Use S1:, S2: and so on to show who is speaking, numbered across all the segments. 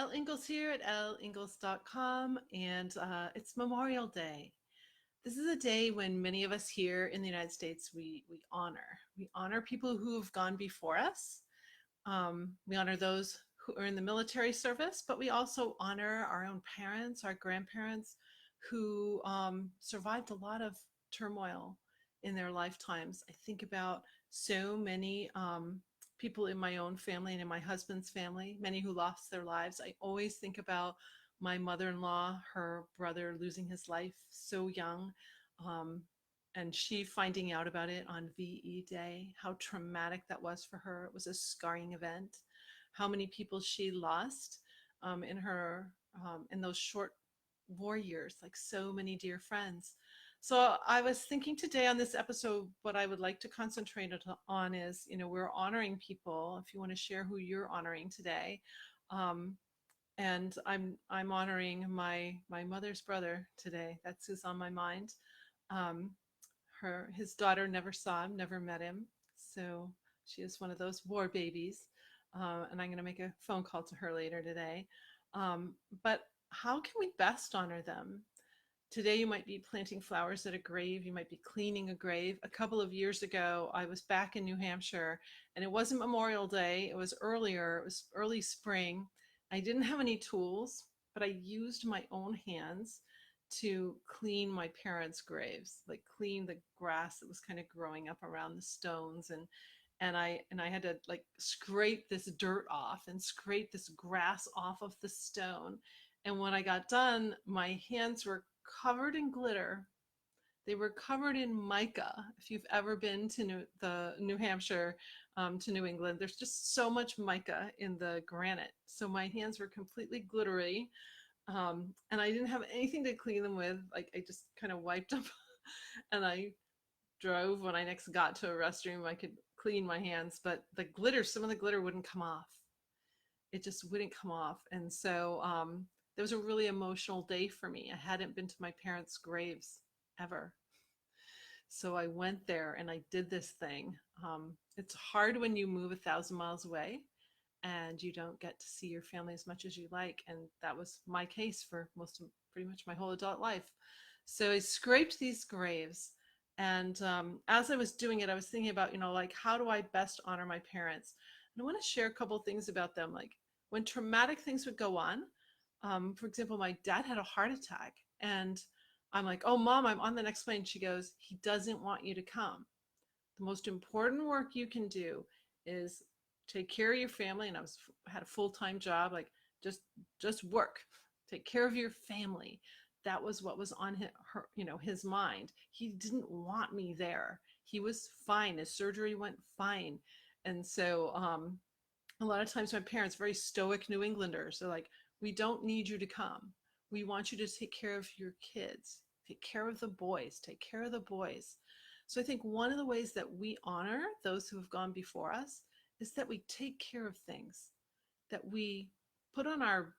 S1: Elle Ingalls here at elleingalls.com, and it's Memorial Day. This is a day when many of us here in the United States we honor. We honor people who have gone before us. We honor those who are in the military service, but we also honor our own parents, our grandparents, who survived a lot of turmoil in their lifetimes. I think about so many people in my own family and in my husband's family, many who lost their lives. I always think about my mother in law, her brother losing his life so young. Um, and she finding out about it on VE Day, how traumatic that was for her. It was a scarring event. How many people she lost in her in those short war years, like so many dear friends. So I was thinking today on this episode, what I would like to concentrate on is, we're honoring people. If you want to share who you're honoring today, um, and I'm honoring my mother's brother today. That's who's on my mind. Um, his daughter never saw him, never met him, so she is one of those war babies. And I'm going to make a phone call to her later today. But how can we best honor them? Today, you might be planting flowers at a grave. You might be cleaning a grave. A couple of years ago, I was back in New Hampshire, and it wasn't Memorial Day. It was earlier. It was early spring. I didn't have any tools, but I used my own hands to clean my parents' graves, like clean the grass that was kind of growing up around the stones, and I had to like scrape this dirt off and scrape this grass off of the stone. And when I got done, my hands were covered in glitter. They were covered in mica. If you've ever been to New Hampshire, to New England, there's just so much mica in the granite. So my hands were completely glittery, and I didn't have anything to clean them with. Like I just kind of wiped them, and I drove. When I next got to a restroom, I could clean my hands, but the glitter, some of the glitter wouldn't come off. It just wouldn't come off. And so there was a really emotional day for me. I hadn't been to my parents' graves ever. So I went there and I did this thing. It's hard when you move 1,000 miles away and you don't get to see your family as much as you like. And that was my case for most of pretty much my whole adult life. So I scraped these graves. And as I was doing it, I was thinking about, like, how do I best honor my parents? And I want to share a couple of things about them. Like when traumatic things would go on, for example, my dad had a heart attack, and I'm like, oh, mom, I'm on the next plane. She goes, he doesn't want you to come. The most important work you can do is take care of your family. And had a full-time job, like just work, take care of your family. That was what was on his mind. He didn't want me there. He was fine. His surgery went fine. And so a lot of times my parents, very stoic New Englanders, they're like, we don't need you to come. We want you to take care of your kids, take care of the boys, take care of the boys. So I think one of the ways that we honor those who have gone before us is that we take care of things, that we put on our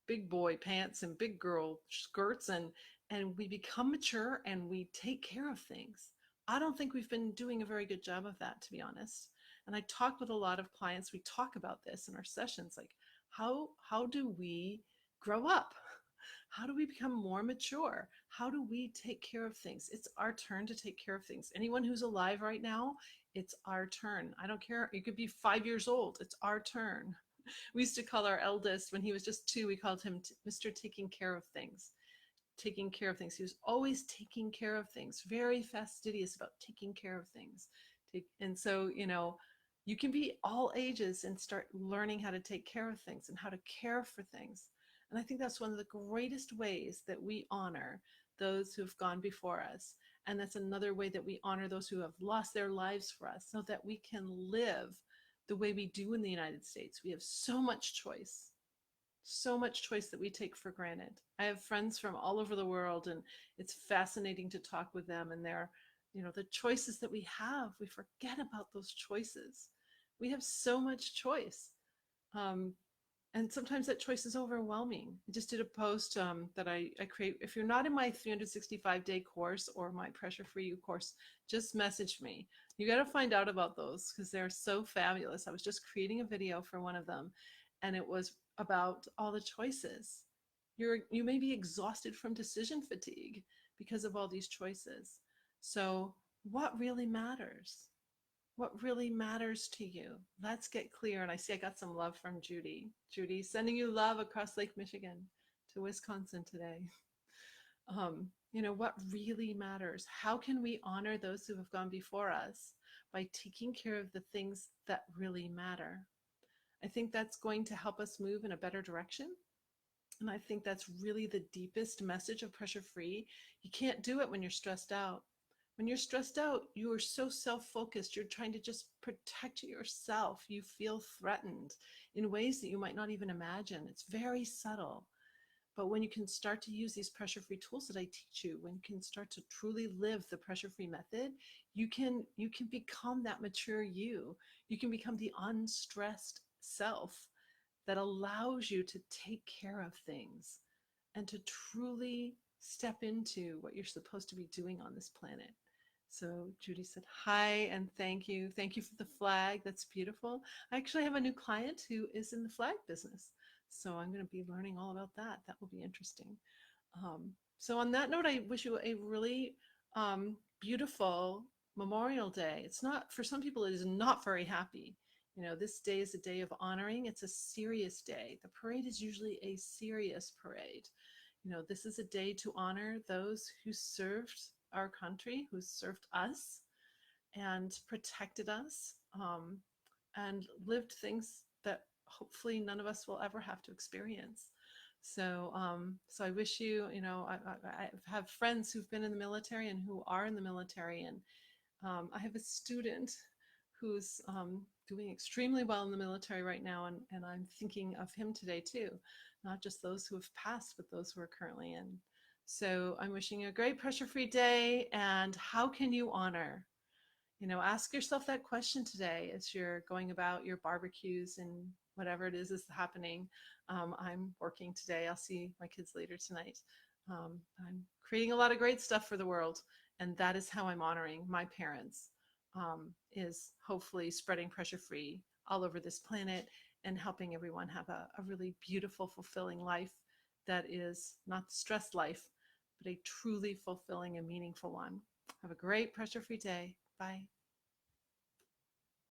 S1: big boy pants and big girl skirts, and we become mature and we take care of things. I don't think we've been doing a very good job of that, to be honest. And I talk with a lot of clients. We talk about this in our sessions, like how do we grow up? How do we become more mature? How do we take care of things? It's our turn to take care of things. Anyone who's alive right now, it's our turn. I don't care. You could be 5 years old. It's our turn. We used to call our eldest, when he was just 2, we called him Mr. Taking Care of Things. Taking care of things. He was always taking care of things, very fastidious about taking care of things. And so, you can be all ages and start learning how to take care of things and how to care for things. And I think that's one of the greatest ways that we honor those who have gone before us. And that's another way that we honor those who have lost their lives for us, so that we can live the way we do in the United States. We have so much choice that we take for granted. I have friends from all over the world, and it's fascinating to talk with them, and the choices that we have, we forget about those choices. We have so much choice. And sometimes that choice is overwhelming. I just did a post that I create. If you're not in my 365-day course or my Pressure For You course, just message me. You got to find out about those because they're so fabulous. I was just creating a video for one of them, and it was about all the choices. You may be exhausted from decision fatigue because of all these choices. So, what really matters? What really matters to you? Let's get clear. And I see I got some love from Judy. Judy, sending you love across Lake Michigan to Wisconsin today. What really matters? How can we honor those who have gone before us by taking care of the things that really matter? I think that's going to help us move in a better direction. And I think that's really the deepest message of pressure free. You can't do it when you're stressed out. When you're stressed out, you are so self focused. You're trying to just protect yourself. You feel threatened in ways that you might not even imagine. It's very subtle. But when you can start to use these pressure free tools that I teach you, when you can start to truly live the pressure free method, you can become that mature you. You can become the unstressed self that allows you to take care of things and to truly step into what you're supposed to be doing on this planet. So Judy said, hi, and thank you. Thank you for the flag. That's beautiful. I actually have a new client who is in the flag business. So I'm going to be learning all about that. That will be interesting. So on that note, I wish you a really beautiful Memorial Day. It's not, for some people, it is not very happy. This day is a day of honoring. It's a serious day. The parade is usually a serious parade. This is a day to honor those who served our country, who served us and protected us, and lived things that hopefully none of us will ever have to experience. So I wish you, I have friends who've been in the military and who are in the military, and I have a student who's doing extremely well in the military right now, and I'm thinking of him today too, not just those who have passed, but those who are currently in. So I'm wishing you a great pressure-free day, and how can you honor? Ask yourself that question today as you're going about your barbecues and whatever it is happening. I'm working today. I'll see my kids later tonight. I'm creating a lot of great stuff for the world, and that is how I'm honoring my parents, is hopefully spreading pressure free all over this planet and helping everyone have a really beautiful, fulfilling life that is not the stress life, but a truly fulfilling and meaningful one. Have a great pressure free day. Bye.